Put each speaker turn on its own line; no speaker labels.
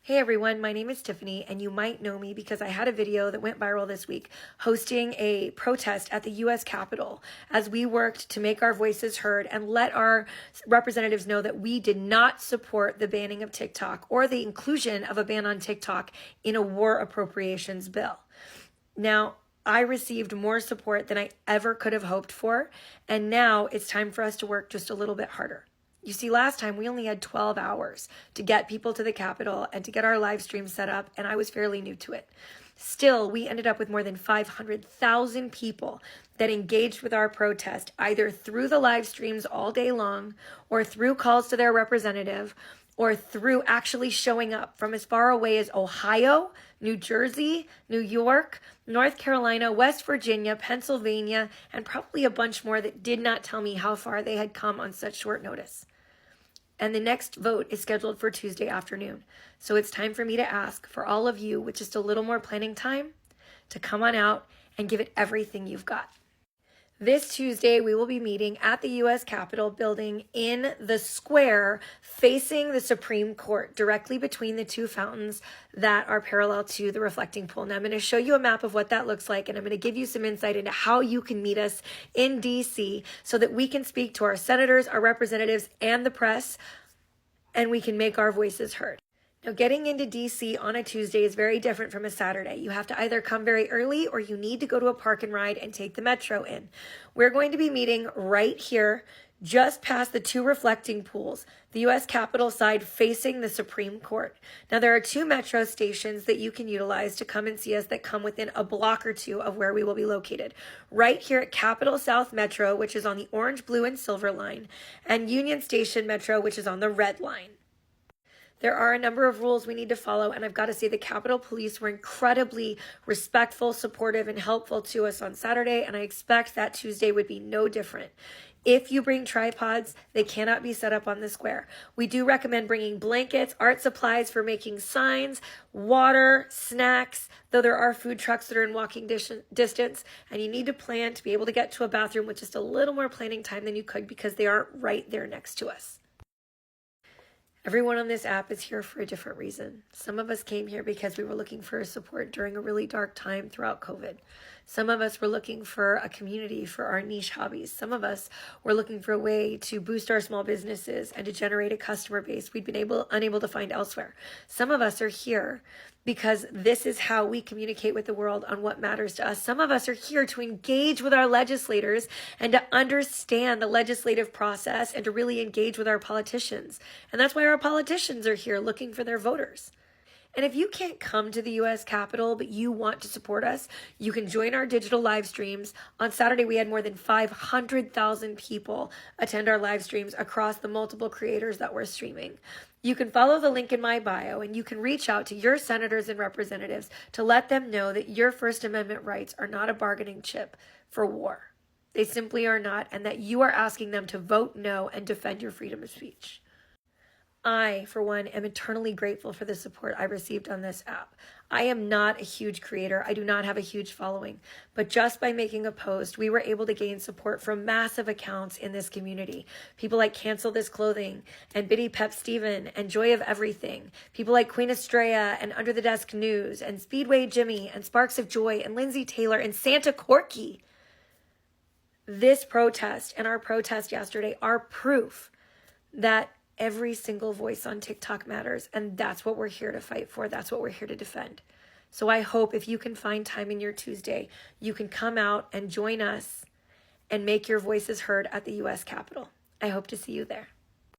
Hey everyone, my name is Tiffany, and you might know me because I had a video that went viral this week hosting a protest at the US Capitol as we worked to make our voices heard and let our representatives know that we did not support the banning of TikTok or the inclusion of a ban on TikTok in a war appropriations bill. Now, I received more support than I ever could have hoped for, and now it's time for us to work just a little bit harder. You see, last time we only had 12 hours to get people to the Capitol and to get our live stream set up, and I was fairly new to it. Still, we ended up with more than 500,000 people that engaged with our protest, either through the live streams all day long, or through calls to their representative, or through actually showing up from as far away as Ohio, New Jersey, New York, North Carolina, West Virginia, Pennsylvania, and probably a bunch more that did not tell me how far they had come on such short notice. And the next vote is scheduled for Tuesday afternoon. So it's time for me to ask for all of you with just a little more planning time to come on out and give it everything you've got. This Tuesday, we will be meeting at the U.S. Capitol building in the square facing the Supreme Court, directly between the two fountains that are parallel to the reflecting pool. Now, I'm going to show you a map of what that looks like, and I'm going to give you some insight into how you can meet us in D.C. so that we can speak to our senators, our representatives, and the press, and we can make our voices heard. Now, getting into D.C. on a Tuesday is very different from a Saturday. You have to either come very early or you need to go to a park and ride and take the metro in. We're going to be meeting right here, just past the two reflecting pools, the U.S. Capitol side facing the Supreme Court. Now, there are two metro stations that you can utilize to come and see us that come within a block or two of where we will be located. Right here at Capitol South Metro, which is on the orange, blue, and silver line, and Union Station Metro, which is on the red line. There are a number of rules we need to follow, and I've got to say the Capitol Police were incredibly respectful, supportive, and helpful to us on Saturday, and I expect that Tuesday would be no different. If you bring tripods, they cannot be set up on the square. We do recommend bringing blankets, art supplies for making signs, water, snacks, though there are food trucks that are in walking distance, and you need to plan to be able to get to a bathroom with just a little more planning time than you could because they aren't right there next to us. Everyone on this app is here for a different reason. Some of us came here because we were looking for support during a really dark time throughout COVID. Some of us were looking for a community for our niche hobbies. Some of us were looking for a way to boost our small businesses and to generate a customer base we'd been unable to find elsewhere. Some of us are here because this is how we communicate with the world on what matters to us. Some of us are here to engage with our legislators and to understand the legislative process and to really engage with our politicians. And that's why our politicians are here looking for their voters. And if you can't come to the U.S. Capitol, but you want to support us, you can join our digital live streams. On Saturday, we had more than 500,000 people attend our live streams across the multiple creators that we're streaming. You can follow the link in my bio, and you can reach out to your senators and representatives to let them know that your First Amendment rights are not a bargaining chip for war. They simply are not, and that you are asking them to vote no and defend your freedom of speech. I, for one, am eternally grateful for the support I received on this app. I am not a huge creator. I do not have a huge following. But just by making a post, we were able to gain support from massive accounts in this community. People like Cancel This Clothing and Biddy Pep Steven and Joy of Everything. People like Queen Estrella and Under the Desk News and Speedway Jimmy and Sparks of Joy and Lindsay Taylor and Santa Corky. This protest and our protest yesterday are proof that every single voice on TikTok matters, and that's what we're here to fight for. That's what we're here to defend. So I hope if you can find time in your Tuesday, you can come out and join us and make your voices heard at the U.S. Capitol. I hope to see you there.